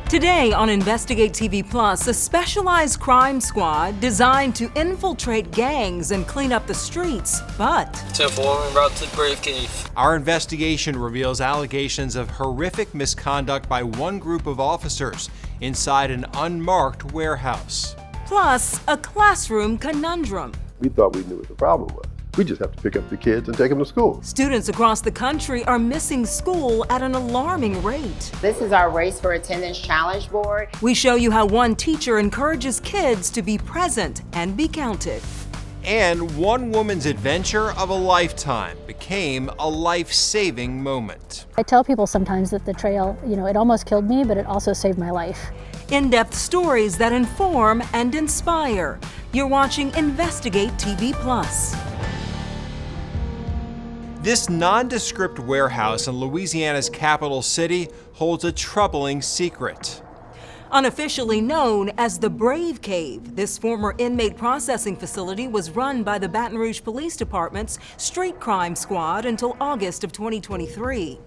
Today on Investigate TV Plus, a specialized crime squad designed to infiltrate gangs and clean up the streets, but... 10-4, route to the Brave Cave. Our investigation reveals allegations of horrific misconduct by one group of officers inside an unmarked warehouse. Plus, a classroom conundrum. We thought we knew what the problem was. We just have to pick up the kids and take them to school. Students across the country are missing school at an alarming rate. This is our Race for Attendance Challenge Board. We show you how one teacher encourages kids to be present and be counted. And one woman's adventure of a lifetime became a life-saving moment. I tell people sometimes that the trail, it almost killed me, but it also saved my life. In-depth stories that inform and inspire. You're watching Investigate TV Plus. This nondescript warehouse in Louisiana's capital city holds a troubling secret. Unofficially known as the Brave Cave, this former inmate processing facility was run by the Baton Rouge Police Department's Street Crime Squad until August of 2023.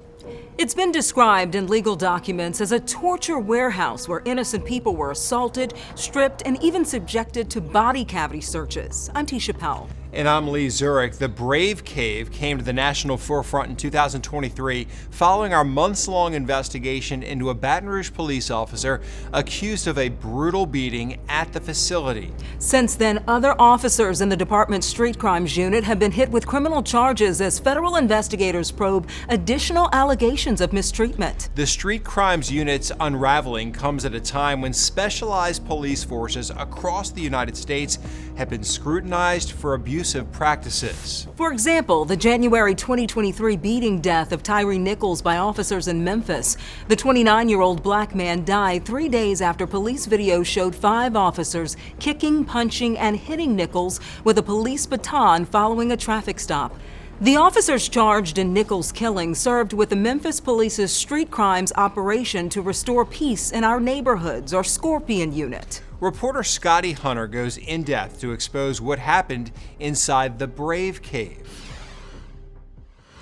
It's been described in legal documents as a torture warehouse where innocent people were assaulted, stripped, and even subjected to body cavity searches. I'm Tisha Powell. And I'm Lee Zurich. The Brave Cave came to the national forefront in 2023 following our months-long investigation into a Baton Rouge police officer accused of a brutal beating at the facility. Since then, other officers in the department's street crimes unit have been hit with criminal charges as federal investigators probe additional allegations of mistreatment. The street crimes unit's unraveling comes at a time when specialized police forces across the United States have been scrutinized for abusive practices. For example, the January 2023 beating death of Tyree Nichols by officers in Memphis. The 29-year-old black man died 3 days after police video showed 5 officers kicking, punching, and hitting Nichols with a police baton following a traffic stop. The officers charged in Nichols' killing served with the Memphis Police's street crimes operation to restore peace in our neighborhoods, or Scorpion unit. Reporter Scotty Hunter goes in depth to expose what happened inside the Brave Cave.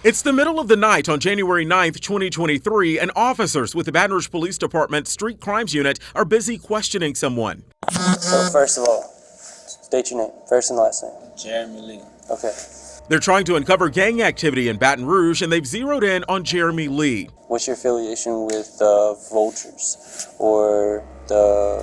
It's the middle of the night on January 9th, 2023, and officers with the Baton Rouge Police Department Street Crimes Unit are busy questioning someone. So first of all, state your name, first and last name. Jeremy Lee. Okay. They're trying to uncover gang activity in Baton Rouge, and they've zeroed in on Jeremy Lee. What's your affiliation with the Vultures or the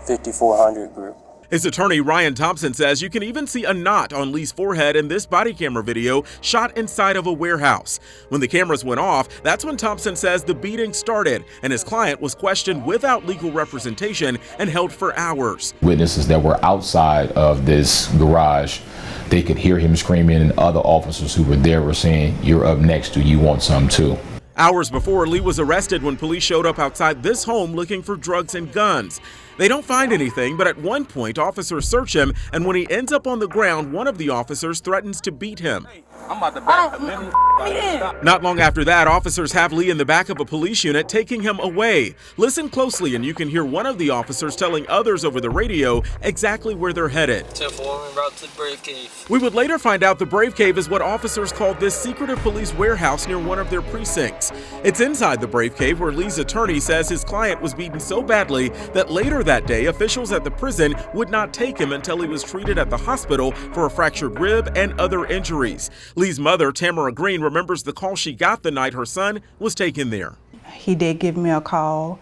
5400 group? His attorney, Ryan Thompson, says you can even see a knot on Lee's forehead in this body camera video shot inside of a warehouse. When the cameras went off, that's when Thompson says the beating started, and his client was questioned without legal representation and held for hours. Witnesses that were outside of this garage, they could hear him screaming, and other officers who were there were saying, "You're up next, do you want some too?" Hours before, Lee was arrested when police showed up outside this home looking for drugs and guns. They don't find anything, but at one point, officers search him, and when he ends up on the ground, one of the officers threatens to beat him. I'm about to back the Not long after that, officers have Lee in the back of a police unit taking him away. Listen closely and you can hear one of the officers telling others over the radio exactly where they're headed. 10-4, route to the Brave Cave. We would later find out the Brave Cave is what officers called this secretive police warehouse near one of their precincts. It's inside the Brave Cave where Lee's attorney says his client was beaten so badly that later that day, officials at the prison would not take him until he was treated at the hospital for a fractured rib and other injuries. Lee's mother, Tamara Green, remembers the call she got the night her son was taken there. He did give me a call.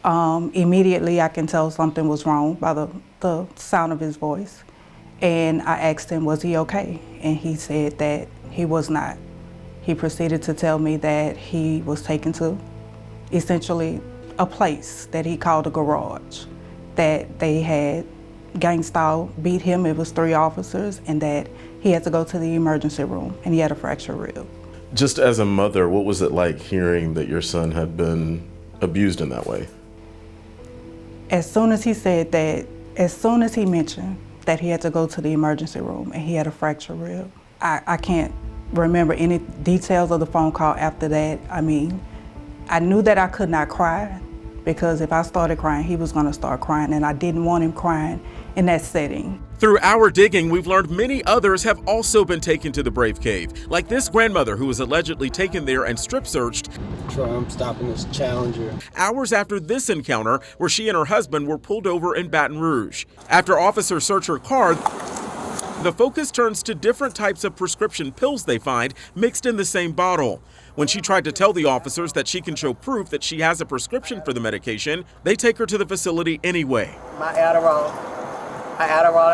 Immediately I can tell something was wrong by the sound of his voice. And I asked him, was he okay? And he said that he was not. He proceeded to tell me that he was taken to essentially a place that he called a garage, that they had gang style beat him. It was 3 officers, and that he had to go to the emergency room and he had a fractured rib. Just as a mother, what was it like hearing that your son had been abused in that way? As soon as he said that, as soon as he mentioned that he had to go to the emergency room and he had a fractured rib, I can't remember any details of the phone call after that. I mean, I knew that I could not cry because if I started crying, he was going to start crying, and I didn't want him crying in that setting. Through our digging, we've learned many others have also been taken to the Brave Cave, like this grandmother who was allegedly taken there and strip searched. I'm stopping this Challenger. Hours after this encounter, where she and her husband were pulled over in Baton Rouge. After officers search her car, the focus turns to different types of prescription pills they find mixed in the same bottle. When she tried to tell the officers that she can show proof that she has a prescription for the medication, they take her to the facility anyway. My Adderall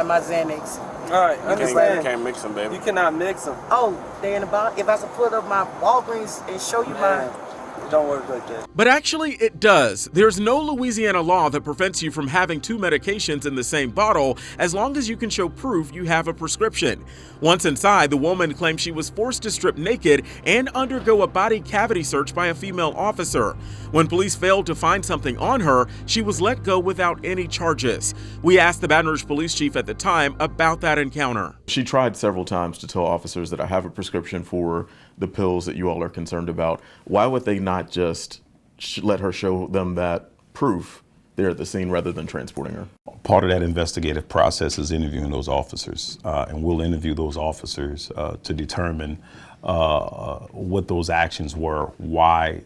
and my Xanax. All right, You can't mix them, baby. You cannot mix them. Oh, they in the bottle. If I should put up my Walgreens and show you my... It don't work like that. But actually it does. There's no Louisiana law that prevents you from having two medications in the same bottle as long as you can show proof you have a prescription. Once inside, the woman claimed she was forced to strip naked and undergo a body cavity search by a female officer. When police failed to find something on her, she was let go without any charges. We asked the Baton Rouge police chief at the time about that encounter. She tried several times to tell officers that I have a prescription for the pills that you all are concerned about. Why would they not just let her show them that proof there at the scene rather than transporting her? Part of that investigative process is interviewing those officers, and we'll interview those officers to determine what those actions were, why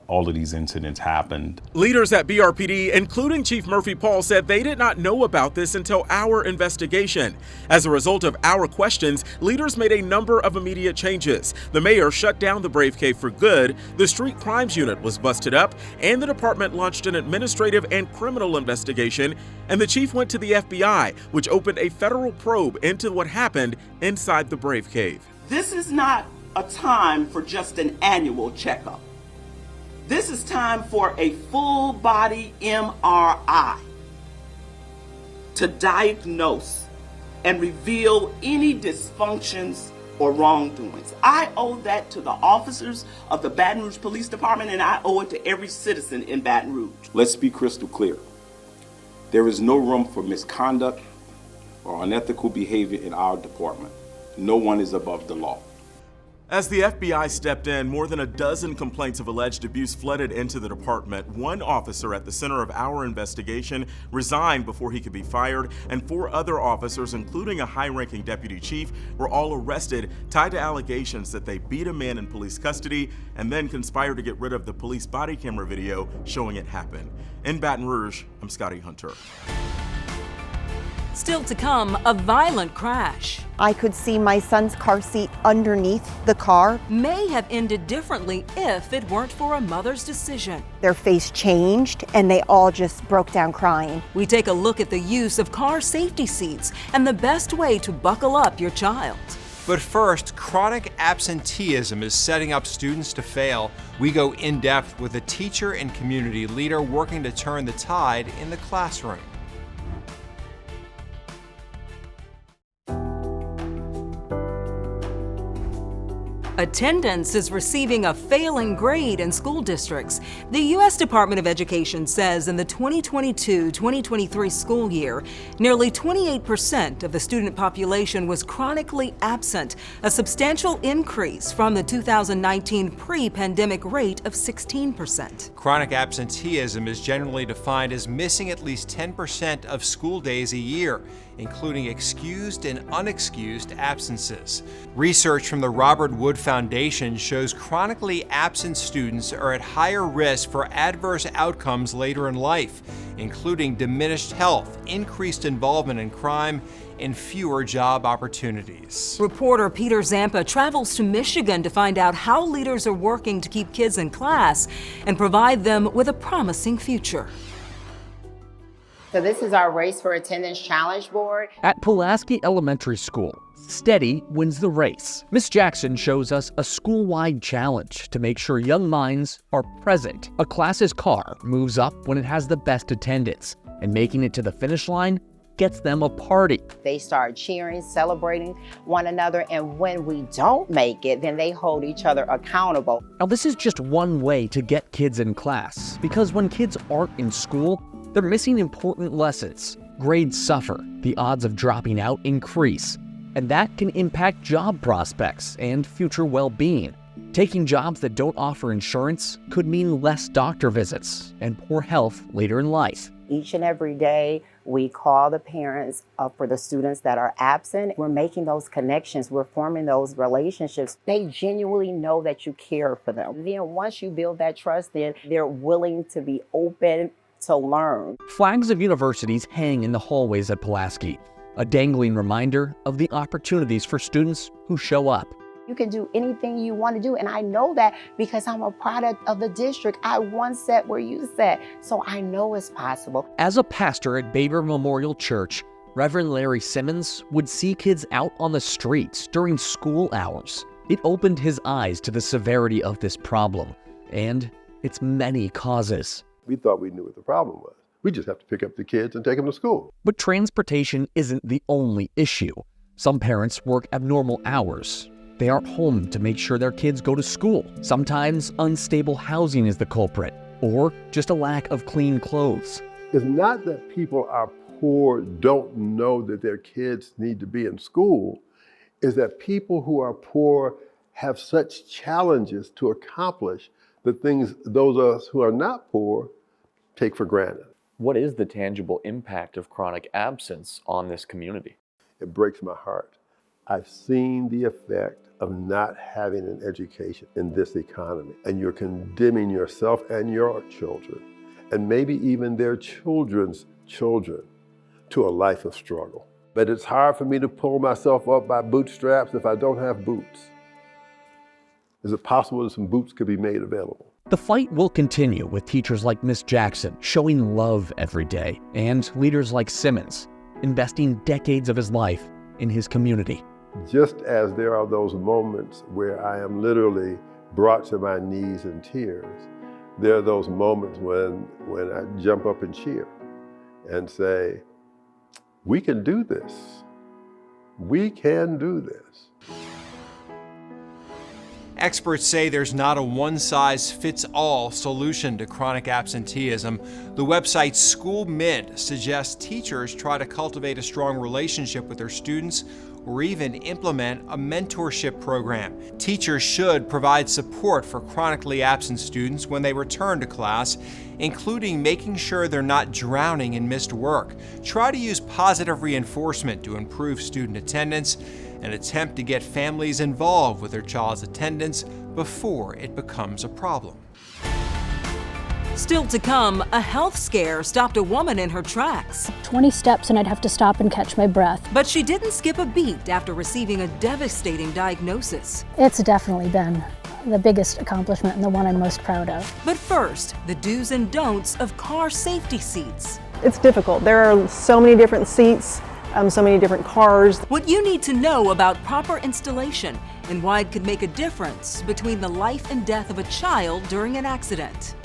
all of these incidents happened. Leaders at BRPD, including Chief Murphy Paul, said they did not know about this until our investigation. As a result of our questions, leaders made a number of immediate changes. The mayor shut down the Brave Cave for good, the street crimes unit was busted up, and the department launched an administrative and criminal investigation, and the chief went to the FBI, which opened a federal probe into what happened inside the Brave Cave. This is not a time for just an annual checkup. This is time for a full body MRI to diagnose and reveal any dysfunctions or wrongdoings. I owe that to the officers of the Baton Rouge Police Department, and I owe it to every citizen in Baton Rouge. Let's be crystal clear. There is no room for misconduct or unethical behavior in our department. No one is above the law. As the FBI stepped in, more than a dozen complaints of alleged abuse flooded into the department. One officer at the center of our investigation resigned before he could be fired, and 4 other officers, including a high-ranking deputy chief, were all arrested, tied to allegations that they beat a man in police custody and then conspired to get rid of the police body camera video showing it happen. In Baton Rouge, I'm Scotty Hunter. Still to come, a violent crash. I could see my son's car seat underneath the car. May have ended differently if it weren't for a mother's decision. Their face changed and they all just broke down crying. We take a look at the use of car safety seats and the best way to buckle up your child. But first, chronic absenteeism is setting up students to fail. We go in depth with a teacher and community leader working to turn the tide in the classroom. Attendance is receiving a failing grade in school districts. The U.S. Department of Education says in the 2022-2023 school year, nearly 28% of the student population was chronically absent, a substantial increase from the 2019 pre-pandemic rate of 16%. Chronic absenteeism is generally defined as missing at least 10% of school days a year, including excused and unexcused absences. Research from the Robert Wood Foundation shows chronically absent students are at higher risk for adverse outcomes later in life, including diminished health, increased involvement in crime, and fewer job opportunities. Reporter Peter Zampa travels to Michigan to find out how leaders are working to keep kids in class and provide them with a promising future. So this is our Race for Attendance Challenge Board. At Pulaski Elementary School, steady wins the race. Miss Jackson shows us a school-wide challenge to make sure young minds are present. A class's car moves up when it has the best attendance, and making it to the finish line gets them a party. They start cheering, celebrating one another, and when we don't make it, then they hold each other accountable. Now, this is just one way to get kids in class, because when kids aren't in school, they're missing important lessons. Grades suffer, the odds of dropping out increase, and that can impact job prospects and future well-being. Taking jobs that don't offer insurance could mean less doctor visits and poor health later in life. Each and every day, we call the parents for the students that are absent. We're making those connections. We're forming those relationships. They genuinely know that you care for them. Then once you build that trust, then they're willing to be open to learn. Flags of universities hang in the hallways at Pulaski, a dangling reminder of the opportunities for students who show up. You can do anything you want to do. And I know that because I'm a product of the district. I once sat where you sat, so I know it's possible. As a pastor at Baber Memorial Church, Reverend Larry Simmons would see kids out on the streets during school hours. It opened his eyes to the severity of this problem and its many causes. We thought we knew what the problem was. We just have to pick up the kids and take them to school. But transportation isn't the only issue. Some parents work abnormal hours. They aren't home to make sure their kids go to school. Sometimes unstable housing is the culprit, or just a lack of clean clothes. It's not that people are poor don't know that their kids need to be in school. It's that people who are poor have such challenges to accomplish the things those of us who are not poor take for granted. What is the tangible impact of chronic absence on this community? It breaks my heart. I've seen the effect of not having an education in this economy, and you're condemning yourself and your children, and maybe even their children's children, to a life of struggle. But it's hard for me to pull myself up by bootstraps if I don't have boots. Is it possible that some boots could be made available? The fight will continue with teachers like Miss Jackson showing love every day, and leaders like Simmons investing decades of his life in his community. Just as there are those moments where I am literally brought to my knees in tears, there are those moments when I jump up and cheer and say, we can do this. We can do this. Experts say there's not a one-size-fits-all solution to chronic absenteeism. The website School Mint suggests teachers try to cultivate a strong relationship with their students or even implement a mentorship program. Teachers should provide support for chronically absent students when they return to class, including making sure they're not drowning in missed work. Try to use positive reinforcement to improve student attendance and attempt to get families involved with their child's attendance before it becomes a problem. Still to come, a health scare stopped a woman in her tracks. 20 steps and I'd have to stop and catch my breath. But she didn't skip a beat after receiving a devastating diagnosis. It's definitely been the biggest accomplishment and the one I'm most proud of. But first, the do's and don'ts of car safety seats. It's difficult. There are so many different seats, so many different cars. What you need to know about proper installation and why it could make a difference between the life and death of a child during an accident.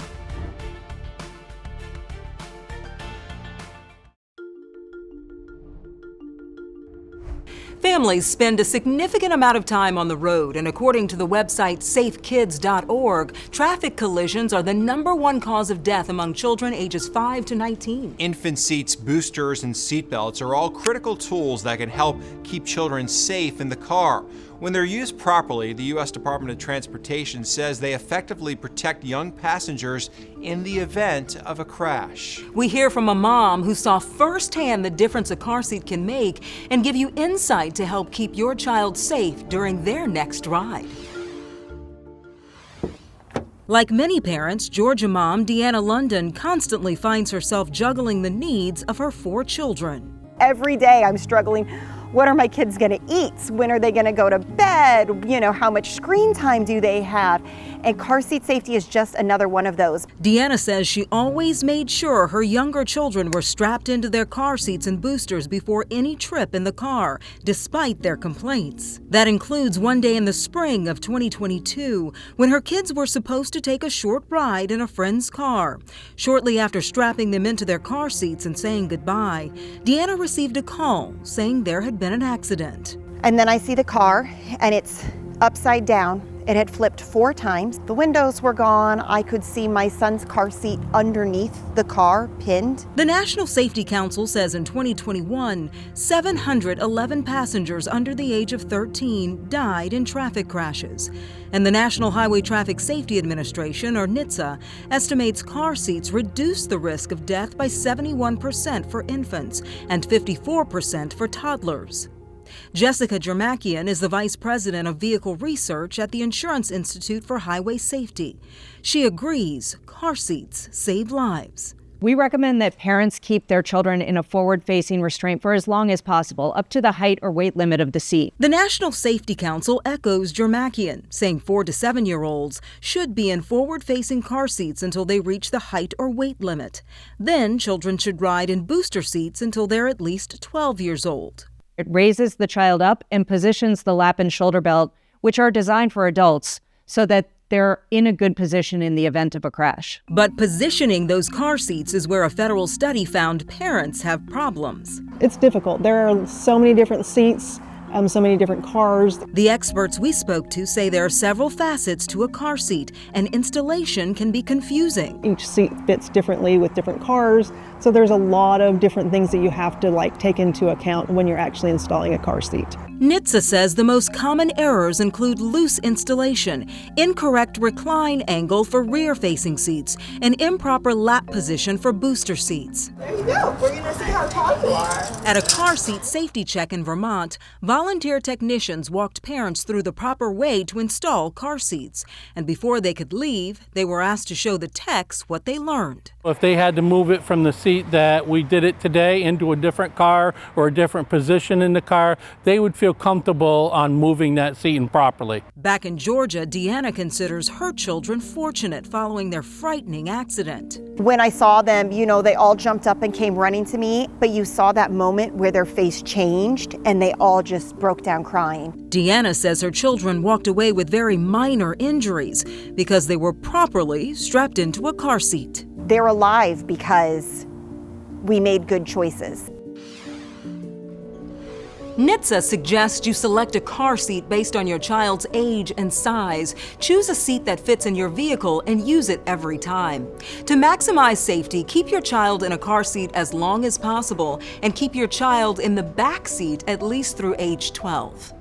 Families spend a significant amount of time on the road, and according to the website safekids.org, traffic collisions are the #1 cause of death among children ages 5 to 19. Infant seats, boosters, and seatbelts are all critical tools that can help keep children safe in the car. When they're used properly, the U.S. Department of Transportation says they effectively protect young passengers in the event of a crash. We hear from a mom who saw firsthand the difference a car seat can make and give you insight to help keep your child safe during their next ride. Like many parents, Georgia mom Deanna London constantly finds herself juggling the needs of her 4 children. Every day I'm struggling. What are my kids going to eat? When are they going to go to bed? You know, how much screen time do they have? And car seat safety is just another one of those. Deanna says she always made sure her younger children were strapped into their car seats and boosters before any trip in the car, despite their complaints. That includes one day in the spring of 2022, when her kids were supposed to take a short ride in a friend's car. Shortly after strapping them into their car seats and saying goodbye, Deanna received a call saying there had been an accident. And then I see the car, and it's upside down. It had flipped 4 times. The windows were gone. I could see my son's car seat underneath the car, pinned. The National Safety Council says in 2021, 711 passengers under the age of 13 died in traffic crashes. And the National Highway Traffic Safety Administration, or NHTSA, estimates car seats reduce the risk of death by 71% for infants and 54% for toddlers. Jessica Jermakian is the Vice President of Vehicle Research at the Insurance Institute for Highway Safety. She agrees car seats save lives. We recommend that parents keep their children in a forward-facing restraint for as long as possible, up to the height or weight limit of the seat. The National Safety Council echoes Jermakian, saying 4 to 7-year-olds should be in forward-facing car seats until they reach the height or weight limit. Then children should ride in booster seats until they're at least 12 years old. It raises the child up and positions the lap and shoulder belt, which are designed for adults, so that they're in a good position in the event of a crash. But positioning those car seats is where a federal study found parents have problems. It's difficult. There are so many different seats, so many different cars. The experts we spoke to say there are several facets to a car seat, and installation can be confusing. Each seat fits differently with different cars, so there's a lot of different things that you have to take into account when you're actually installing a car seat. NHTSA says the most common errors include loose installation, incorrect recline angle for rear-facing seats, and improper lap position for booster seats. There you go. We're going to see how tall you are. At a car seat safety check in Vermont, volunteer technicians walked parents through the proper way to install car seats. And before they could leave, they were asked to show the techs what they learned. If they had to move it from the seat that we did it today into a different car or a different position in the car, they would feel comfortable on moving that seat properly. Back in Georgia, Deanna considers her children fortunate following their frightening accident. When I saw them, they all jumped up and came running to me, but you saw that moment where their face changed and they all just broke down crying. Deanna says her children walked away with very minor injuries because they were properly strapped into a car seat. They're alive because we made good choices. NHTSA suggests you select a car seat based on your child's age and size. Choose a seat that fits in your vehicle and use it every time. To maximize safety, keep your child in a car seat as long as possible and keep your child in the back seat at least through age 12.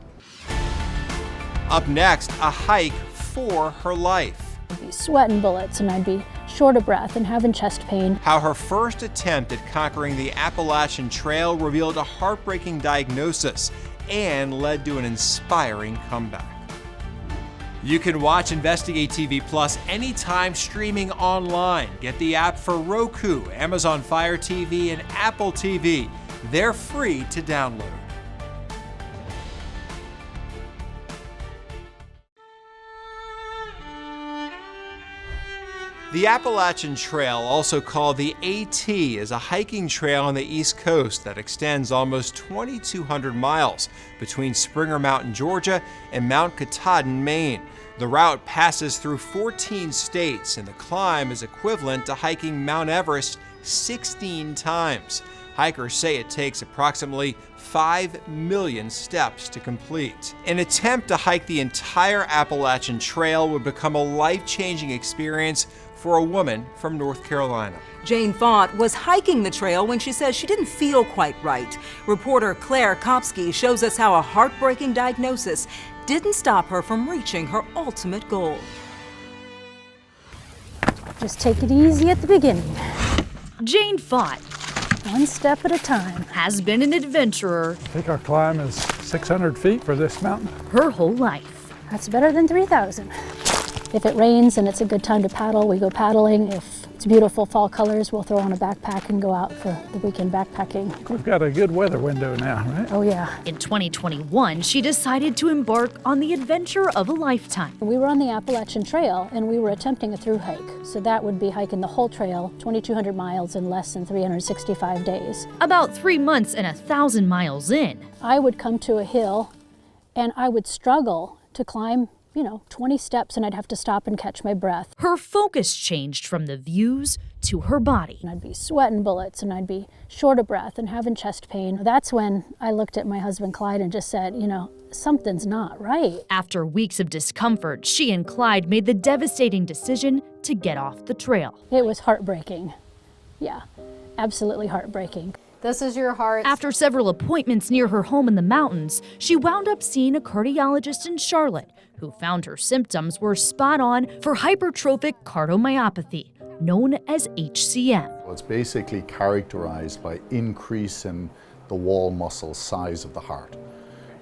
Up next, a hike for her life. I'd be sweating bullets and I'd be short of breath and having chest pain. How her first attempt at conquering the Appalachian Trail revealed a heartbreaking diagnosis and led to an inspiring comeback. You can watch Investigate TV Plus anytime streaming online. Get the app for Roku, Amazon Fire TV, and Apple TV. They're free to download. The Appalachian Trail, also called the AT, is a hiking trail on the East Coast that extends almost 2,200 miles between Springer Mountain, Georgia, and Mount Katahdin, Maine. The route passes through 14 states, and the climb is equivalent to hiking Mount Everest 16 times. Hikers say it takes approximately 5 million steps to complete. An attempt to hike the entire Appalachian Trail would become a life-changing experience for a woman from North Carolina. Jane Font was hiking the trail when she says she didn't feel quite right. Reporter Claire Kopsky shows us how a heartbreaking diagnosis didn't stop her from reaching her ultimate goal. Just take it easy at the beginning. Jane Font, one step at a time, has been an adventurer. I think our climb is 600 feet for this mountain. Her whole life. That's better than 3,000. If it rains and it's a good time to paddle, we go paddling. If it's beautiful fall colors, we'll throw on a backpack and go out for the weekend backpacking. We've got a good weather window now, right? Oh yeah. In 2021, she decided to embark on the adventure of a lifetime. We were on the Appalachian Trail and we were attempting a through hike. So that would be hiking the whole trail, 2,200 miles in less than 365 days. About 3 months and 1,000 miles in. I would come to a hill and I would struggle to climb 20 steps and I'd have to stop and catch my breath. Her focus changed from the views to her body. And I'd be sweating bullets and I'd be short of breath and having chest pain. That's when I looked at my husband Clyde and just said, something's not right. After weeks of discomfort, she and Clyde made the devastating decision to get off the trail. It was heartbreaking. Yeah, absolutely heartbreaking. This is your heart. After several appointments near her home in the mountains, she wound up seeing a cardiologist in Charlotte who found her symptoms were spot on for hypertrophic cardiomyopathy, known as HCM. It's basically characterized by increase in the wall muscle size of the heart.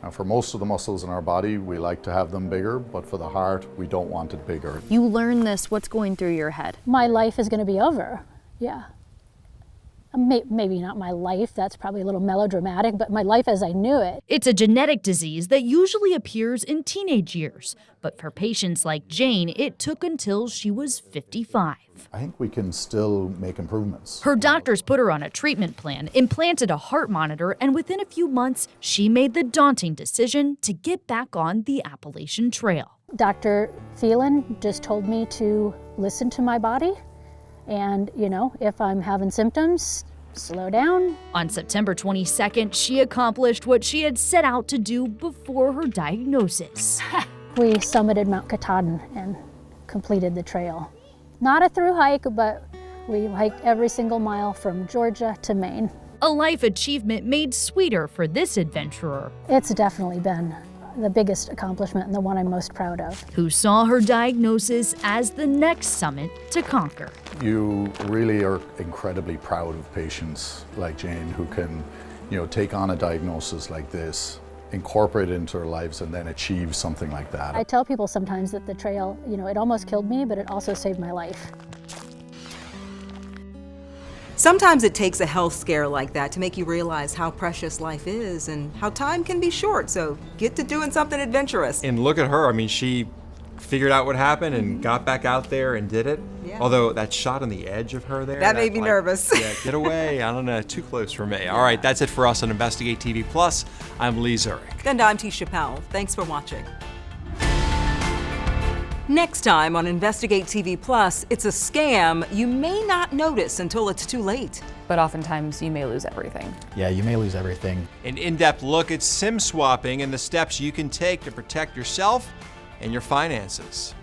Now, for most of the muscles in our body, we like to have them bigger, but for the heart, we don't want it bigger. You learn this, what's going through your head? My life is going to be over. Yeah. Maybe not my life, that's probably a little melodramatic, but my life as I knew it. It's a genetic disease that usually appears in teenage years, but for patients like Jane, it took until she was 55. I think we can still make improvements. Her doctors put her on a treatment plan, implanted a heart monitor, and within a few months, she made the daunting decision to get back on the Appalachian Trail. Dr. Phelan just told me to listen to my body. And, if I'm having symptoms, slow down. On September 22nd, she accomplished what she had set out to do before her diagnosis. We summited Mount Katahdin and completed the trail. Not a through hike, but we hiked every single mile from Georgia to Maine. A life achievement made sweeter for this adventurer. It's definitely been the biggest accomplishment and the one I'm most proud of. Who saw her diagnosis as the next summit to conquer. You really are incredibly proud of patients like Jane who can, take on a diagnosis like this, incorporate it into their lives, and then achieve something like that. I tell people sometimes that the trail, it almost killed me, but it also saved my life. Sometimes it takes a health scare like that to make you realize how precious life is and how time can be short, so get to doing something adventurous. And look at her, she figured out what happened and got back out there and did it. Yeah. Although that shot on the edge of her there. That made me nervous. Yeah, get away, I don't know, too close for me. All right, that's it for us on Investigate TV Plus. I'm Lee Zurich. And I'm T. Chappelle. Thanks for watching. Next time on Investigate TV Plus, it's a scam you may not notice until it's too late. But oftentimes you may lose everything. Yeah, you may lose everything. An in-depth look at SIM swapping and the steps you can take to protect yourself and your finances.